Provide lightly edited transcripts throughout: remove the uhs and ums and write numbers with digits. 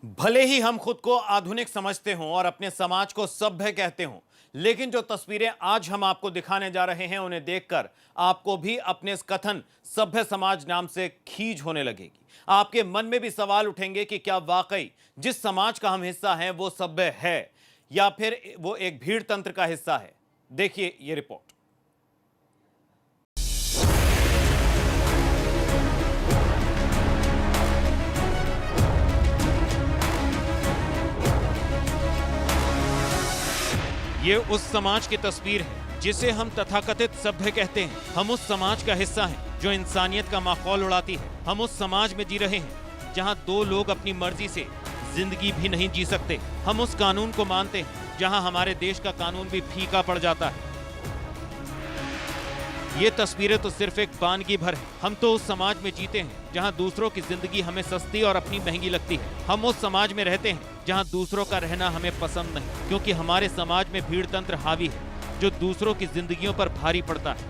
भले ही हम खुद को आधुनिक समझते हों और अपने समाज को सभ्य कहते हों, लेकिन जो तस्वीरें आज हम आपको दिखाने जा रहे हैं उन्हें देखकर आपको भी अपने इस कथन सभ्य समाज नाम से खींच होने लगेगी। आपके मन में भी सवाल उठेंगे कि क्या वाकई जिस समाज का हम हिस्सा हैं वो सभ्य है या फिर वो एक भीड़ तंत्र का हिस्सा है। देखिए ये रिपोर्ट। ये उस समाज की तस्वीर है जिसे हम तथाकथित सभ्य कहते हैं। हम उस समाज का हिस्सा हैं जो इंसानियत का माहौल उड़ाती है। हम उस समाज में जी रहे हैं जहां दो लोग अपनी मर्जी से जिंदगी भी नहीं जी सकते। हम उस कानून को मानते हैं जहां हमारे देश का कानून भी फीका पड़ जाता है। ये तस्वीरें तो सिर्फ एक वानगी भर है। हम तो उस समाज में जीते हैं जहां दूसरों की जिंदगी हमें सस्ती और अपनी महंगी लगती है। हम उस समाज में रहते हैं जहां दूसरों का रहना हमें पसंद नहीं, क्योंकि हमारे समाज में भीड़ तंत्र हावी है जो दूसरों की जिंदगियों पर भारी पड़ता है।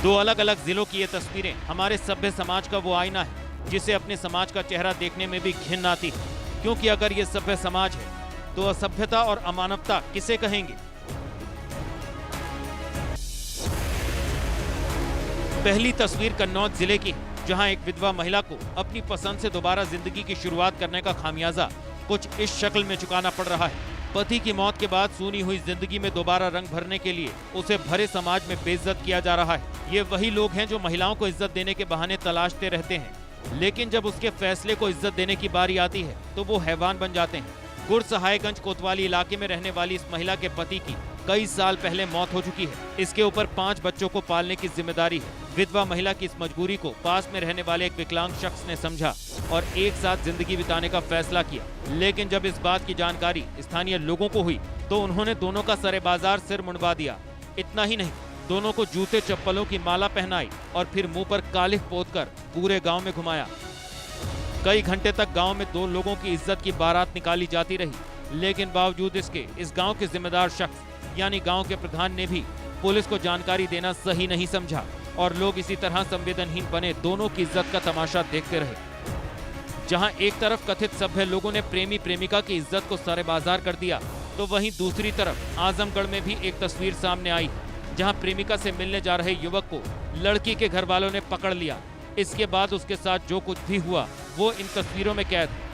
दो अलग अलग जिलों की ये तस्वीरें हमारे सभ्य समाज का वो आईना है जिसे अपने समाज का चेहरा देखने में भी घिन आती है, क्योंकि अगर ये सभ्य समाज है तो असभ्यता और अमानवता किसे कहेंगे। पहली तस्वीर कन्नौज जिले की है, जहां एक विधवा महिला को अपनी पसंद से दोबारा जिंदगी की शुरुआत करने का खामियाजा कुछ इस शक्ल में चुकाना पड़ रहा है। पति की मौत के बाद सूनी हुई जिंदगी में दोबारा रंग भरने के लिए उसे भरे समाज में बेइज्जत किया जा रहा है। ये वही लोग हैं जो महिलाओं को इज्जत देने के बहाने तलाशते रहते हैं, लेकिन जब उसके फैसले को इज्जत देने की बारी आती है तो वो हैवान बन जाते हैं। गुरसहायगंज कोतवाली इलाके में रहने वाली इस महिला के पति की कई साल पहले मौत हो चुकी है। इसके ऊपर 5 बच्चों को पालने की जिम्मेदारी है। विधवा महिला की इस मजबूरी को पास में रहने वाले एक विकलांग शख्स ने समझा और एक साथ जिंदगी बिताने का फैसला किया। लेकिन जब इस बात की जानकारी स्थानीय लोगों को हुई तो उन्होंने दोनों का सरे बाजार सिर मुंडवा दिया। इतना ही नहीं, दोनों को जूते चप्पलों की माला पहनाई और फिर मुंह पर कालिख पोतकर पूरे गांव में घुमाया। कई घंटे तक गांव में दो लोगों की इज्जत की बारात निकाली जाती रही, लेकिन बावजूद इसके इस गांव के जिम्मेदार शख्स यानी गांव के प्रधान ने भी पुलिस को जानकारी देना सही नहीं समझा और लोग इसी तरह संवेदनहीन बने दोनों की इज्जत का तमाशा देखते रहे। जहां एक तरफ कथित सभ्य लोगों ने प्रेमी प्रेमिका की इज्जत को सरेबाजार कर दिया, तो वहीं दूसरी तरफ आजमगढ़ में भी एक तस्वीर सामने आई जहां प्रेमिका से मिलने जा रहे युवक को लड़की के घर वालों ने पकड़ लिया। इसके बाद उसके साथ जो कुछ भी हुआ वो इन तस्वीरों में कैद है।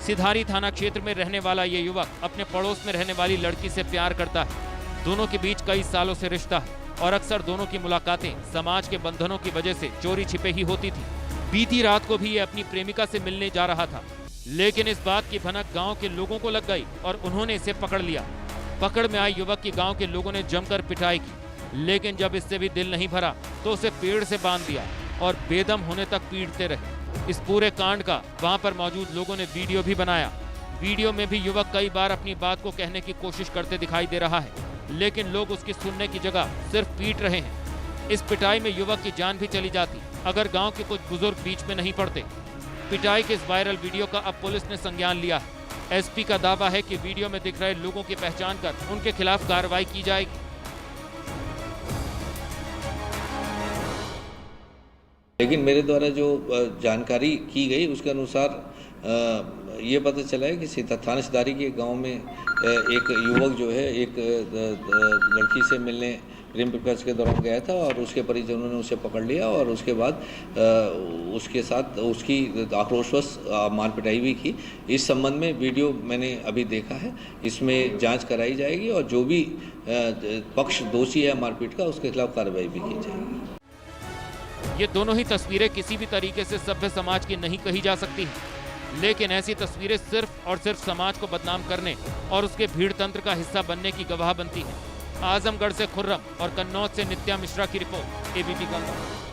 सिधारी थाना क्षेत्र में रहने वाला ये युवक अपने पड़ोस में रहने वाली लड़की से प्यार करता है। दोनों के बीच कई सालों से रिश्ता है और अक्सर दोनों की मुलाकातें समाज के बंधनों की वजह से चोरी छिपे ही होती थी। बीती रात को भी ये अपनी प्रेमिका से मिलने जा रहा था, लेकिन इस बात की भनक गांव के लोगों को लग गई और उन्होंने इसे पकड़ लिया। पकड़ में आए युवक की गांव के लोगों ने जमकर पिटाई की, लेकिन जब इससे भी दिल नहीं भरा तो उसे पेड़ से बांध दिया और बेदम होने तक पीटते रहे। इस पूरे कांड का वहां पर मौजूद लोगों ने वीडियो भी बनाया। वीडियो में भी युवक कई बार अपनी बात को कहने की कोशिश करते दिखाई दे रहा है, लेकिन लोग उसकी सुनने की जगह सिर्फ पीट रहे हैं। इस पिटाई में युवक की जान भी चली जाती अगर गांव के कुछ बुजुर्ग बीच में नहीं पड़ते। पिटाई के इस वायरल वीडियो का अब पुलिस ने संज्ञान लिया है। एसपी का दावा है कि वीडियो में दिख रहे लोगों की पहचान कर उनके खिलाफ कार्रवाई की जाएगी। लेकिन मेरे द्वारा जो जानकारी की गई उसके अनुसार ये पता चला है कि थाना सिधारी के गांव में एक युवक जो है एक लड़की से मिलने प्रेम प्रकाश के दौरान गया था और उसके परिजनों ने उसे पकड़ लिया और उसके बाद उसके साथ उसकी आक्रोशवश मार पिटाई भी की। इस संबंध में वीडियो मैंने अभी देखा है, इसमें जांच कराई जाएगी और जो भी पक्ष दोषी है मारपीट का उसके खिलाफ कार्रवाई भी की जाएगी। ये दोनों ही तस्वीरें किसी भी तरीके से सभ्य समाज की नहीं कही जा सकती हैं, लेकिन ऐसी तस्वीरें सिर्फ और सिर्फ समाज को बदनाम करने और उसके भीड़ तंत्र का हिस्सा बनने की गवाह बनती हैं। आजमगढ़ से खुर्रम और कन्नौज से नित्या मिश्रा की रिपोर्ट, एबीपी कन्नौज।